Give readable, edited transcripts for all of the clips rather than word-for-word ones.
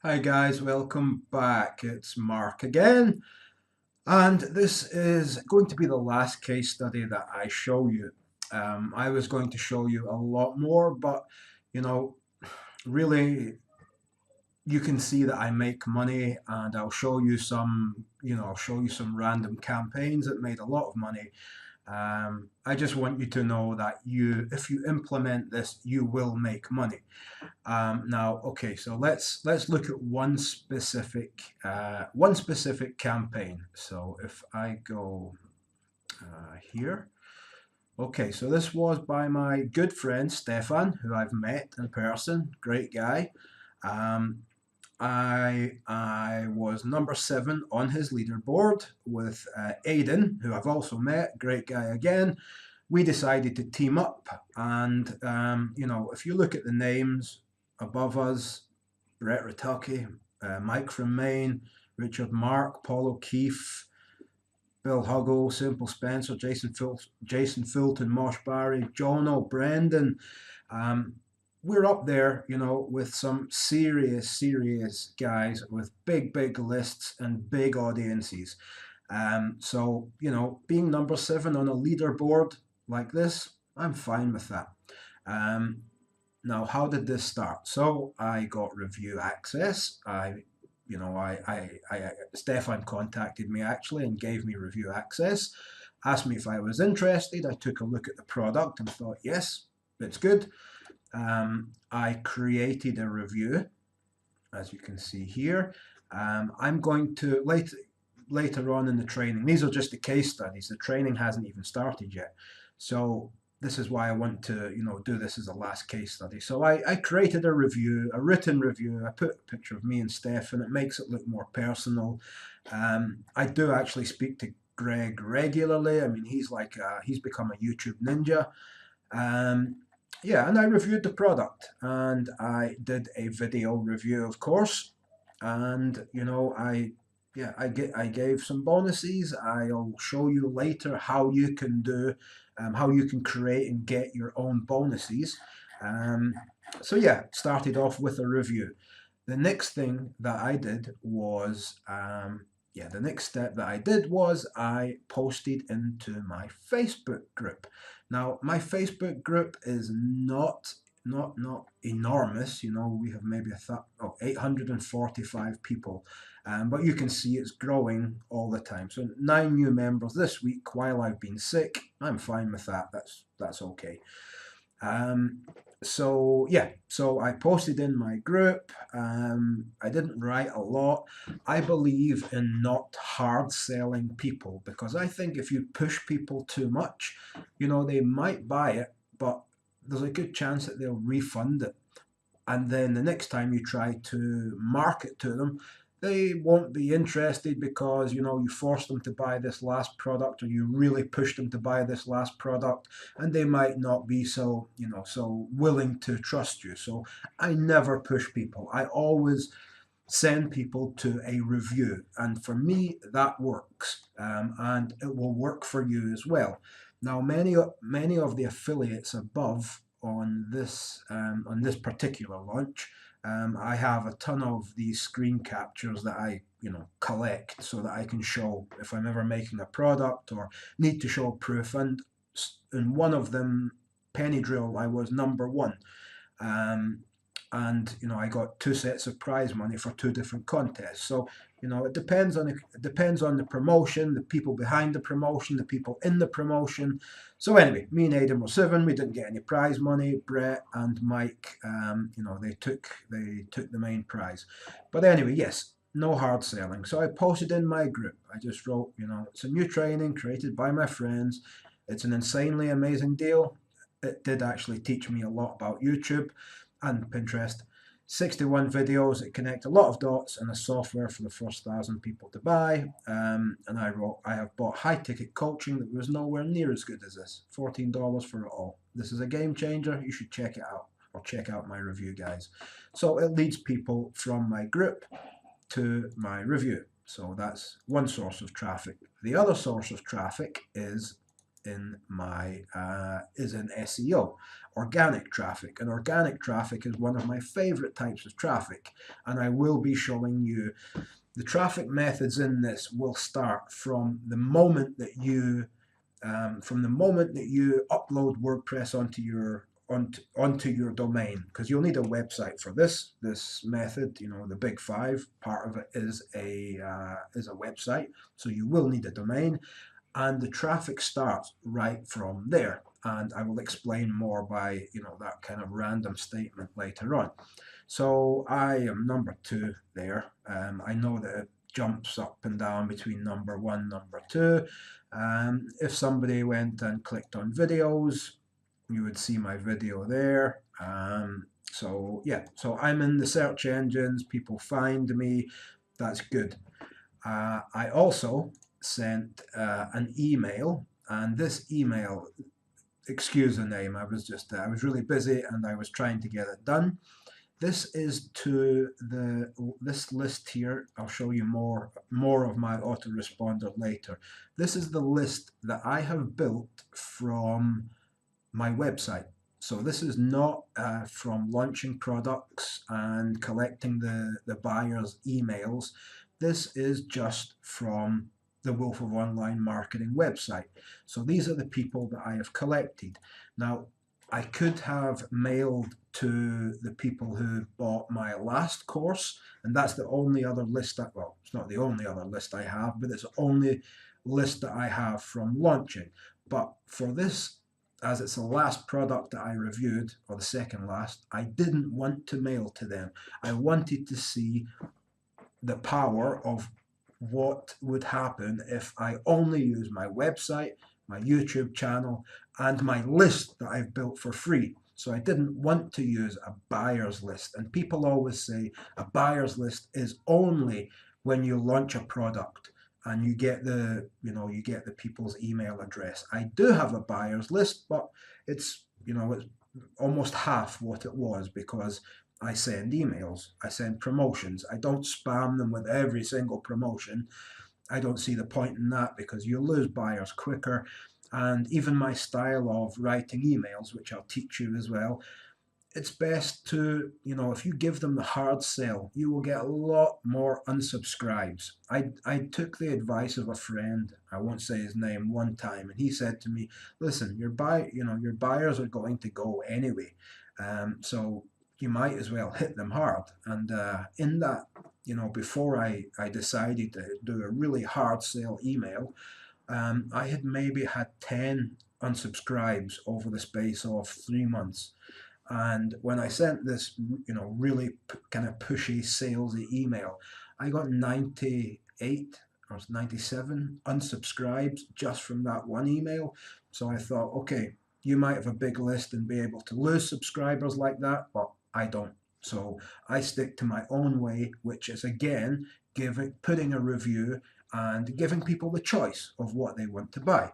Hi guys, welcome back. It's Mark again, and this is going to be the last case study that I show you. I was going to show you a lot more, but you know, really, you can see that I make money, and I'll show you some, I'll show you some random campaigns that made a lot of money. I just want you to know that if you implement this, you will make money. Now, okay, so let's look at one specific campaign. So if I go here, okay, so this was by my good friend Stefan, who I've met in person. Great guy. Um, I was number 7 on his leaderboard with Aiden, who I've also met. Great guy again. We decided to team up, and if you look at the names above us, Brett Rittucki, Mike from Maine, Richard Mark, Paul O'Keefe, Bill Huggle, Simple Spencer, Jason Fulton, Mosh Barry, John O'Brendon. Um, we're up there, with some serious guys with big lists and big audiences. So, being number 7 on a leaderboard like this, I'm fine with that. Um, Now, how did this start? So I got review access. Stefan contacted me actually and gave me review access, asked me if I was interested. I took a look at the product and thought, yes, it's good. I created a review, as you can see here. I'm going to later on in the training. These are just the case studies. The training hasn't even started yet. So this is why I want to, do this as a last case study. So I created a review, a written review. I put a picture of me and Steph, and it makes it look more personal. I do actually speak to Greg regularly. I mean, he's become a YouTube ninja. Um, yeah, and I reviewed the product, and I did a video review, of course, and I gave some bonuses. I'll show you later how you can create and get your own bonuses. Um, so yeah, started off with a review. The next thing that I did was the next step that I did was I posted into my Facebook group. Now, my Facebook group is not enormous. We have maybe 845 people, but you can see it's growing all the time. So 9 new members this week while I've been sick. I'm fine with that. That's okay. Um, so yeah, so I posted in my group. I didn't write a lot. I believe in not hard selling people because I think if you push people too much, they might buy it, but there's a good chance that they'll refund it. And then the next time you try to market to them, they won't be interested because you forced them to buy this last product or you really pushed them to buy this last product, and they might not be so willing to trust you. So I never push people. I always send people to a review, and for me that works, and it will work for you as well. Now, many of the affiliates above on this particular launch, I have a ton of these screen captures that I collect so that I can show if I'm ever making a product or need to show proof. And in one of them, Penny Drill, I was number 1. Um, and I got 2 sets of prize money for 2 different contests. So it depends on the promotion, the people behind the promotion, the people in the promotion. So anyway, me and Aidan were 7. We didn't get any prize money. Brett and Mike, they took the main prize. But anyway, yes, no hard selling. So I posted in my group. I just wrote, it's a new training created by my friends. It's an insanely amazing deal. It did actually teach me a lot about YouTube and Pinterest. 61 videos that connect a lot of dots and a software for the first 1,000 people to buy. And I wrote, I have bought high ticket coaching that was nowhere near as good as this. $14 for it all. This is a game changer. You should check it out, or check out my review, guys. So it leads people from my group to my review. So that's one source of traffic. The other source of traffic is in my is in SEO, organic traffic. And organic traffic is one of my favorite types of traffic, and I will be showing you the traffic methods in this will start from the moment that you upload WordPress onto your domain, because you'll need a website for this method. The big five part of it is a website, so you will need a domain, and the traffic starts right from there. And I will explain more by that kind of random statement later on. So I am number 2 there. I know that it jumps up and down between number 1, number 2. If somebody went and clicked on videos, you would see my video there. So yeah, so I'm in the search engines, people find me, that's good. I also sent an email, and this email, excuse the name, I was really busy and I was trying to get it done. This is to this list here. I'll show you more of my autoresponder later. This is the list that I have built from my website. So this is not from launching products and collecting the buyers' emails. This is just from the Wolf of Online Marketing website. So these are the people that I have collected. Now, I could have mailed to the people who bought my last course, and that's the only other list well, it's not the only other list I have, but it's the only list that I have from launching. But for this, as it's the last product that I reviewed, or the second last, I didn't want to mail to them. I wanted to see the power of what would happen if I only use my website, my YouTube channel, and my list that I've built for free. So I didn't want to use a buyer's list. And people always say a buyer's list is only when you launch a product and you get the people's email address. I do have a buyer's list, but it's almost half what it was, because I send emails, I send promotions. I don't spam them with every single promotion. I don't see the point in that, because you lose buyers quicker. And even my style of writing emails, which I'll teach you as well, it's best to, if you give them the hard sell, you will get a lot more unsubscribes. I took the advice of a friend, I won't say his name, one time, and he said to me, listen, your buyers are going to go anyway. So you might as well hit them hard. And in that, before I decided to do a really hard sell email, I had maybe had 10 unsubscribes over the space of 3 months. And when I sent this, really kind of pushy, salesy email, I got 98 or 97 unsubscribes just from that one email. So I thought, okay, you might have a big list and be able to lose subscribers like that, but I don't. So I stick to my own way, which is, again, putting a review and giving people the choice of what they want to buy.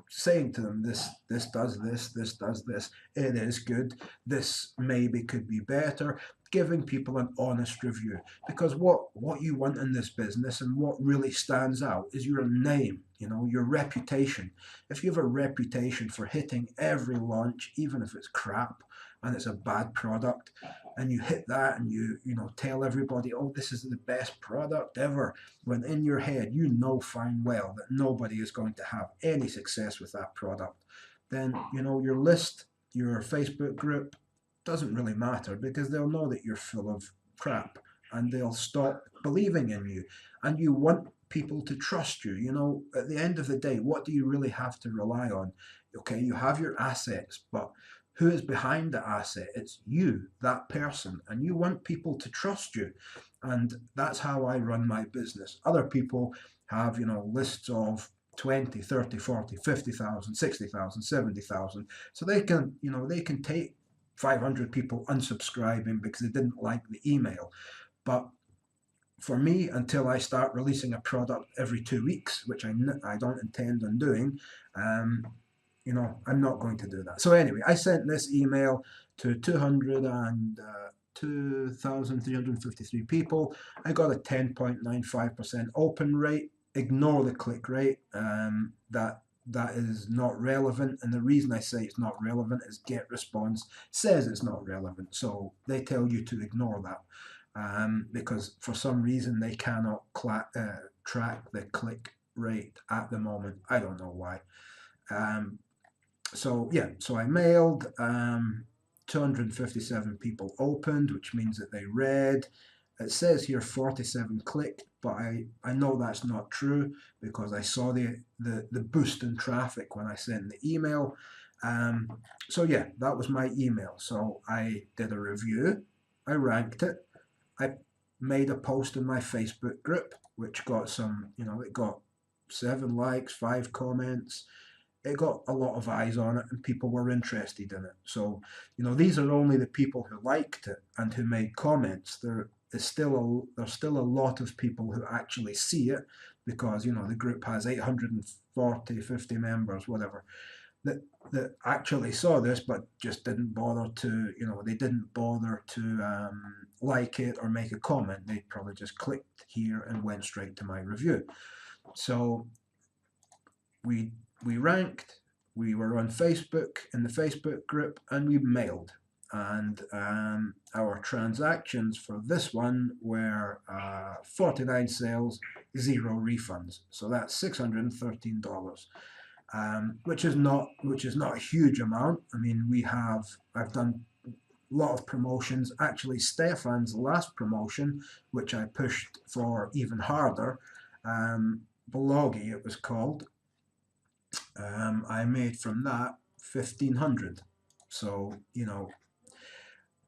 Saying to them, this does this does this, it is good, this maybe could be better, giving people an honest review. Because what you want in this business, and what really stands out, is your name, your reputation. If you have a reputation for hitting every launch, even if it's crap and it's a bad product, and you hit that and you tell everybody, oh, this is the best product ever, when in your head fine well that nobody is going to have any success with that product, then your list, your Facebook group doesn't really matter, because they'll know that you're full of crap and they'll stop believing in you. And you want people to trust you. At the end of the day, what do you really have to rely on? Okay, you have your assets, but who is behind the asset? It's you, that person, and you want people to trust you. And that's how I run my business. Other people have, lists of 20, 30, 40, 50,000, 60,000, 70,000. So they can take 500 people unsubscribing because they didn't like the email. But for me, until I start releasing a product every 2 weeks, which I don't intend on doing, I'm not going to do that. So anyway, I sent this email to 2,353 people. I got a 10.95% open rate. Ignore the click rate. That that is not relevant. And the reason I say it's not relevant is GetResponse says it's not relevant. So they tell you to ignore that because for some reason they cannot track the click rate at the moment. I don't know why. So yeah, so I mailed. 257 people opened, which means that they read. It says here 47 clicked, but I know that's not true because I saw the boost in traffic when I sent the email. So yeah, that was my email. So I did a review, I ranked it, I made a post in my Facebook group, which got some, it got 7 likes, 5 comments. It got a lot of eyes on it and people were interested in it. So, these are only the people who liked it and who made comments. There's still a lot of people who actually see it because, the group has 840, 50 members, whatever, that actually saw this but just didn't bother to, they didn't bother to like it or make a comment. They probably just clicked here and went straight to my review. So we ranked, we were on Facebook in the Facebook group, and we mailed. And our transactions for this one were 49 sales, 0 refunds. So that's $613, which is not a huge amount. I mean, I've done a lot of promotions. Actually, Stefan's last promotion, which I pushed for even harder, Blogi it was called. I made from that 1,500. So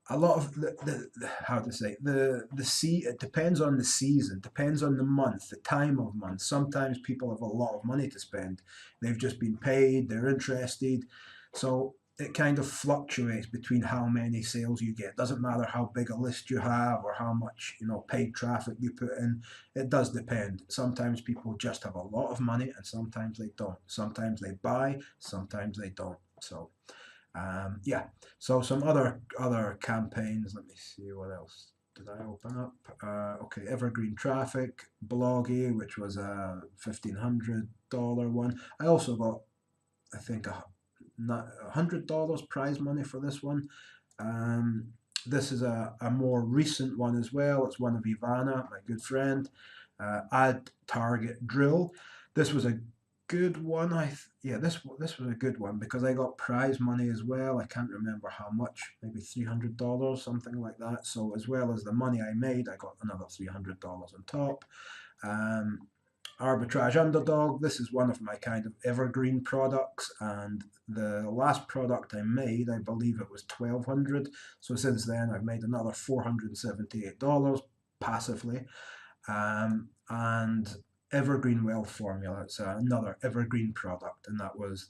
a lot of the how to say it depends on the season, depends on the month, the time of month. Sometimes people have a lot of money to spend. They've just been paid. They're interested. So it kind of fluctuates between how many sales you get. Doesn't matter how big a list you have or how much paid traffic you put in. It does depend. Sometimes people just have a lot of money and sometimes they don't. Sometimes they buy, sometimes they don't. So yeah, so some other campaigns. Let me see, what else did I open up? Okay, Evergreen Traffic, Blogi, which was a $1,500 one. I also got, I think, $100 prize money for this one. This is a more recent one as well. It's one of Ivana, my good friend. Add Target Drill. This was a good one. This was a good one because I got prize money as well. I can't remember how much, maybe $300, something like that. So as well as the money I made, I got another $300 on top. Arbitrage Underdog. This is one of my kind of evergreen products, and the last product I made, I believe it was $1,200. So since then, I've made another $478 passively. And Evergreen Wealth Formula. It's another evergreen product, and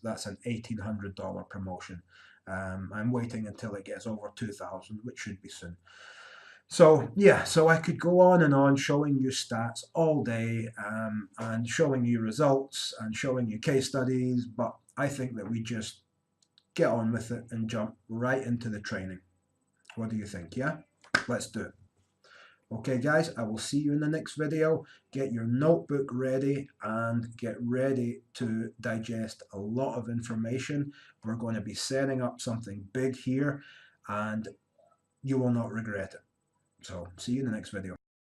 that's an $1,800 promotion. I'm waiting until it gets over 2,000, which should be soon. So yeah, so I could go on and on showing you stats all day and showing you results and showing you case studies, but I think that we just get on with it and jump right into the training. What do you think? Yeah, let's do it. Okay guys, I will see you in the next video. Get your notebook ready and get ready to digest a lot of information. We're going to be setting up something big here and you will not regret it. So see you in the next video.